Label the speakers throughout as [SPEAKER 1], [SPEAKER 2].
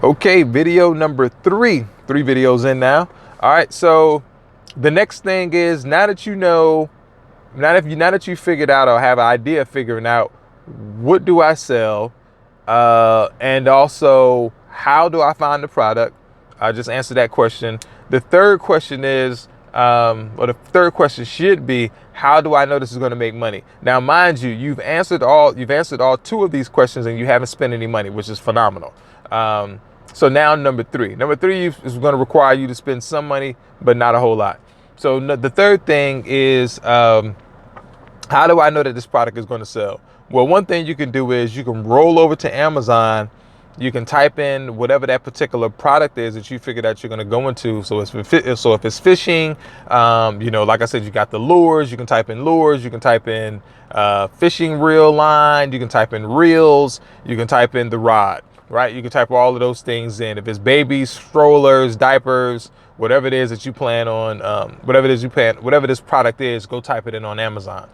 [SPEAKER 1] Okay, video number three videos in now. All right, so the next thing is now that you figured out or have an idea of figuring out what do I sell, and also how do I find the product. I just answered that question. The third question is, or the third question should be, how do I know this is going to make money? Now, mind you, you've answered all two of these questions and you haven't spent any money, which is phenomenal. So now number three is going to require you to spend some money, but not a whole lot. So the third thing is, how do I know that this product is going to sell? Well, one thing you can do is you can roll over to Amazon. You can type in whatever that particular product is that you figured out you're going to go into. So if it's fishing, like I said, you got the lures. You can type in lures. You can type in fishing reel line. You can type in reels. You can type in the rod. Right? You can type all of those things in. If it's babies, strollers, diapers, whatever it is that you plan on, whatever this product is, go type it in on Amazon.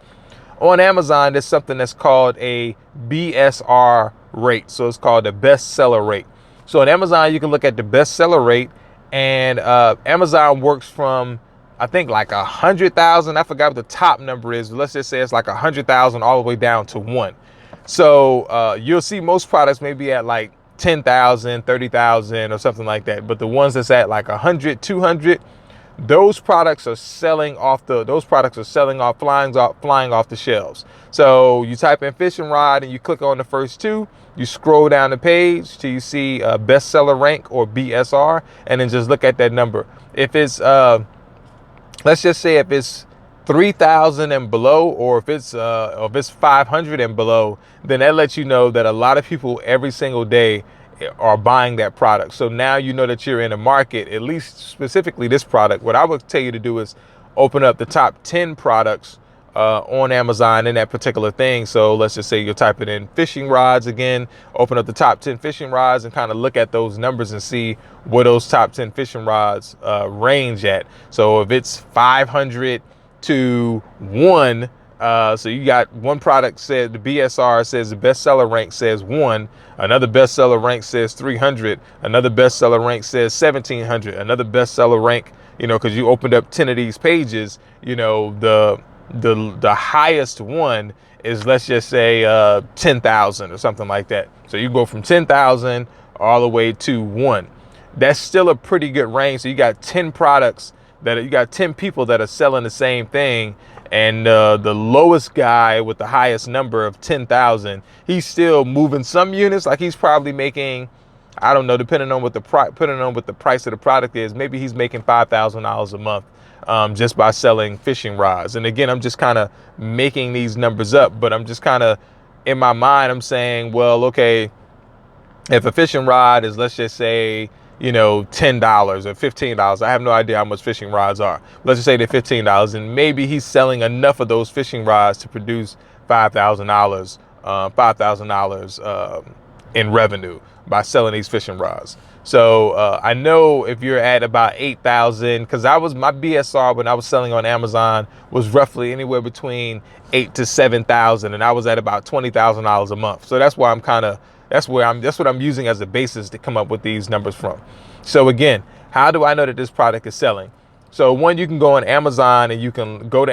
[SPEAKER 1] On Amazon, there's something that's called a BSR rate. So it's called the bestseller rate. So on Amazon, you can look at the bestseller rate, and Amazon works from, I think, like 100,000. I forgot what the top number is, but let's just say it's like 100,000 all the way down to one. So you'll see most products maybe at like 10,000, 30,000 or something like that. But the ones that's at like 100, 200, those products are flying off the shelves. So you type in fishing rod and you click on the first two, you scroll down the page till you see bestseller rank or BSR, and then just look at that number. If it's let's just say if it's 3,000 and below, or if it's 500 and below, then that lets you know that a lot of people every single day are buying that product. So now you know that you're in a market, at least specifically this product. What I would tell you to do is open up the top 10 products on Amazon in that particular thing. So let's just say you're typing in fishing rods again, open up the top 10 fishing rods and kind of look at those numbers and see where those top 10 fishing rods range at. So if it's 500 to 1, so you got one product said the BSR says the bestseller rank says 1, another bestseller rank says 300, another bestseller rank says 1,700, another bestseller rank, because you opened up 10 of these pages, the highest one is, let's just say 10,000 or something like that. So you go from 10,000 all the way to 1. That's still a pretty good range. So you got 10 products you got 10 people that are selling the same thing, and the lowest guy with the highest number of 10,000, he's still moving some units. Like he's probably making, I don't know, depending on what the price of the product is, maybe he's making $5,000 a month just by selling fishing rods. And again, I'm just kind of making these numbers up, but I'm just kind of in my mind, I'm saying, well, okay, if a fishing rod is, let's just say, $10 or $15. I have no idea how much fishing rods are. Let's just say they're $15, and maybe he's selling enough of those fishing rods to produce $5,000 in revenue by selling these fishing rods. So I know if you're at about 8,000, because my BSR when I was selling on Amazon was roughly anywhere between 8 to 7,000, and I was at about $20,000 a month. So that's why that's what I'm using as a basis to come up with these numbers from. So again, how do I know that this product is selling? So one, you can go on Amazon and you can look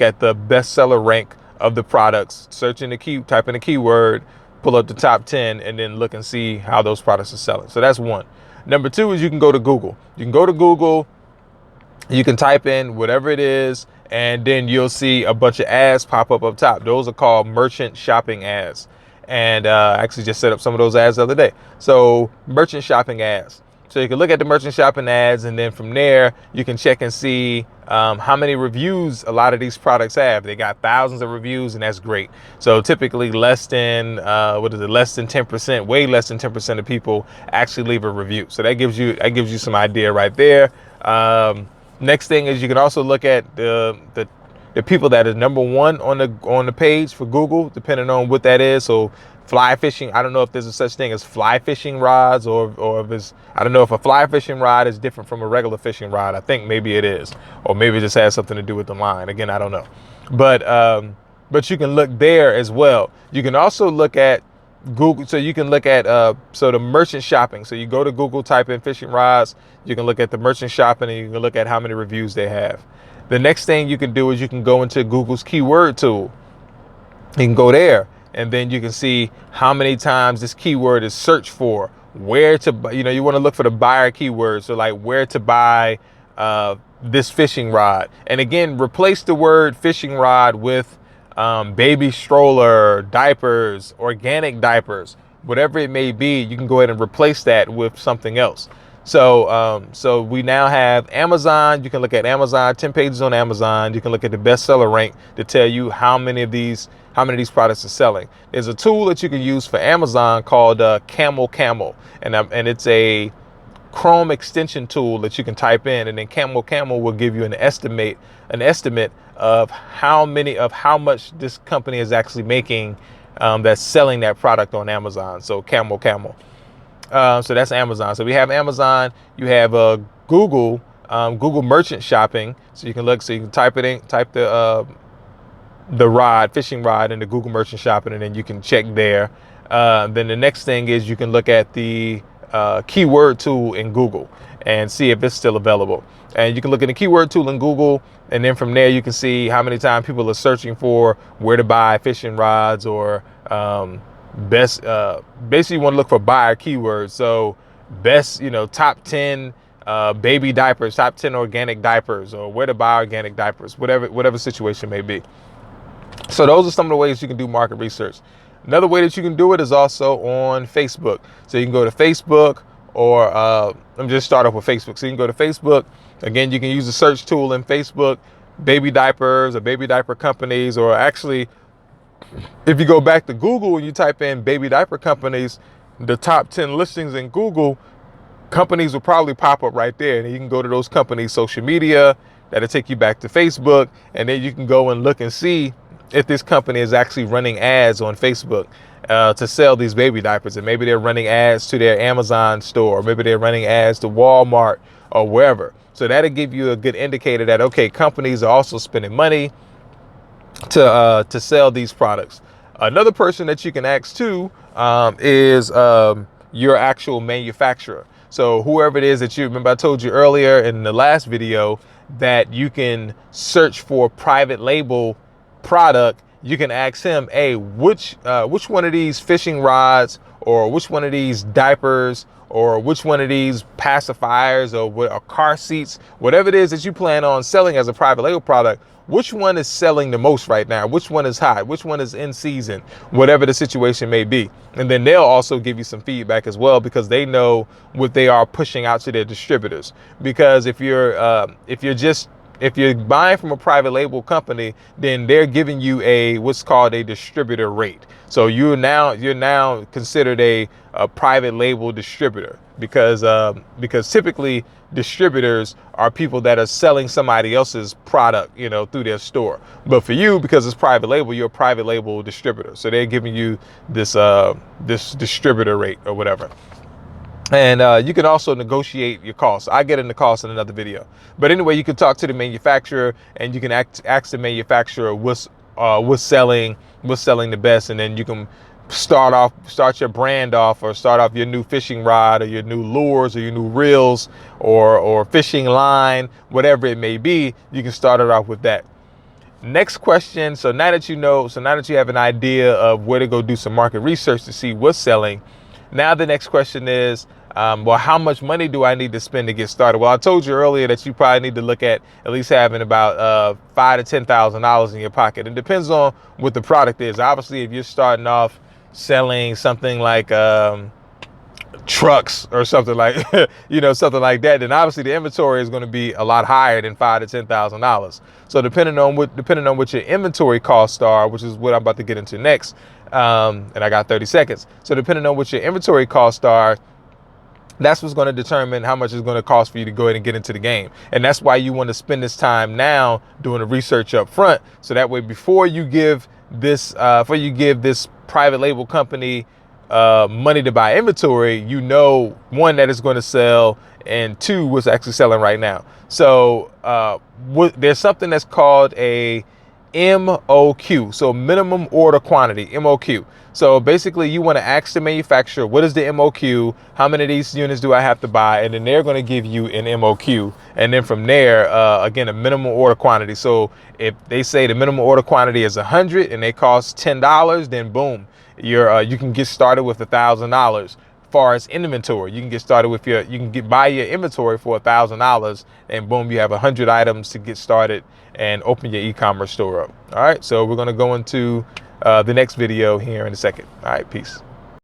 [SPEAKER 1] at the bestseller rank of the products, type in the keyword, pull up the top 10, and then look and see how those products are selling. So that's one. Number two is you can go to Google. You can type in whatever it is, and then you'll see a bunch of ads pop up top. Those are called merchant shopping ads. And I actually just set up some of those ads the other day. So merchant shopping ads. So you can look at the merchant shopping ads, and then from there, you can check and see how many reviews a lot of these products have. They got thousands of reviews, and that's great. So typically less than 10%, way less than 10% of people actually leave a review. So that gives you some idea right there. Next thing is you can also look at the people that is number one on the page for Google, depending on what that is. So fly fishing, I don't know if there's a such thing as fly fishing rods, or if it's, I don't know if a fly fishing rod is different from a regular fishing rod. I think maybe it is, or maybe it just has something to do with the line. Again, I don't know. But you can look there as well. You can also look at Google, so you can look at so the merchant shopping. So you go to Google, type in fishing rods, you can look at the merchant shopping, and you can look at how many reviews they have. The next thing you can do is you can go into Google's keyword tool. You can go there, and then you can see how many times this keyword is searched for, where to, you want to look for the buyer keywords. So like where to buy this fishing rod. And again, replace the word fishing rod with baby stroller, diapers, organic diapers, whatever it may be. You can go ahead and replace that with something else. So we now have Amazon. You can look at Amazon, 10 pages on Amazon. You can look at the bestseller rank to tell you how many of these products are selling. There's a tool that you can use for Amazon called Camel, and it's a Chrome extension tool that you can type in, and then Camel will give you an estimate of how much this company is actually making that's selling that product on Amazon. So Camel. So that's Amazon. So we have Amazon. You have Google merchant shopping. So you can look. So you can type the fishing rod into Google merchant shopping, and then you can check there. Then the next thing is you can look at the keyword tool in Google and see if it's still available. And you can look at the keyword tool in Google, and then from there you can see how many times people are searching for where to buy fishing rods, or basically you want to look for buyer keywords. So best, top 10 baby diapers, top 10 organic diapers, or where to buy organic diapers, whatever situation may be. So those are some of the ways you can do market research. Another way that you can do it is also on Facebook. So you can go to Facebook, or let me just start off with Facebook. So you can go to Facebook. Again, you can use the search tool in Facebook, baby diapers or baby diaper companies, or actually, if you go back to Google and you type in baby diaper companies, the top 10 listings in Google, companies will probably pop up right there. And you can go to those companies' social media. That'll take you back to Facebook. And then you can go and look and see if this company is actually running ads on Facebook to sell these baby diapers. And maybe they're running ads to their Amazon store, or maybe they're running ads to Walmart or wherever. So that'll give you a good indicator that, okay, companies are also spending money to sell these products. Another person that you can ask too is your actual manufacturer. So whoever it is that you remember, I told you earlier in the last video that you can search for private label product. You can ask him, hey, which one of these fishing rods, or which one of these diapers, or which one of these pacifiers, or car seats, whatever it is that you plan on selling as a private label product, which one is selling the most right now? Which one is hot? Which one is in season? Whatever the situation may be. And then they'll also give you some feedback as well, because they know what they are pushing out to their distributors. Because if you're buying from a private label company, then they're giving you what's called a distributor rate. So you're now considered a private label distributor, because typically distributors are people that are selling somebody else's product, through their store. But for you, because it's private label, you're a private label distributor. So they're giving you this distributor rate or whatever. And you can also negotiate your costs. I get into costs in another video. But anyway, you can talk to the manufacturer, and you can ask the manufacturer what's selling the best, and then you can start your brand off, or start off your new fishing rod, or your new lures, or your new reels, or fishing line, whatever it may be. You can start it off with that. Next question. So now that you have an idea of where to go do some market research to see what's selling, now the next question is, well, how much money do I need to spend to get started? Well, I told you earlier that you probably need to look at least having about $5,000 to $10,000 in your pocket. It depends on what the product is. Obviously, if you're starting off selling something like trucks or something like something like that, then obviously the inventory is going to be a lot higher than $5,000 to $10,000. So depending on what your inventory costs are, which is what I'm about to get into next, and I got 30 seconds. So depending on what your inventory costs are, that's what's going to determine how much it's going to cost for you to go ahead and get into the game. And that's why you want to spend this time now doing the research up front. So that way, before you give this private label company money to buy inventory, one, that it's going to sell, and two, what's actually selling right now. So there's something that's called a MOQ. So minimum order quantity, MOQ. So basically you want to ask the manufacturer, what is the MOQ? How many of these units do I have to buy? And then they're going to give you an MOQ. And then from there, again, a minimum order quantity. So if they say the minimum order quantity is 100 and they cost $10, then boom, you can get started with $1,000. Far as inventory, you can get started with buy your inventory for $1,000, and boom, you have 100 items to get started and open your e-commerce store up. All right, so we're going to go into the next video here in a second. All right, peace.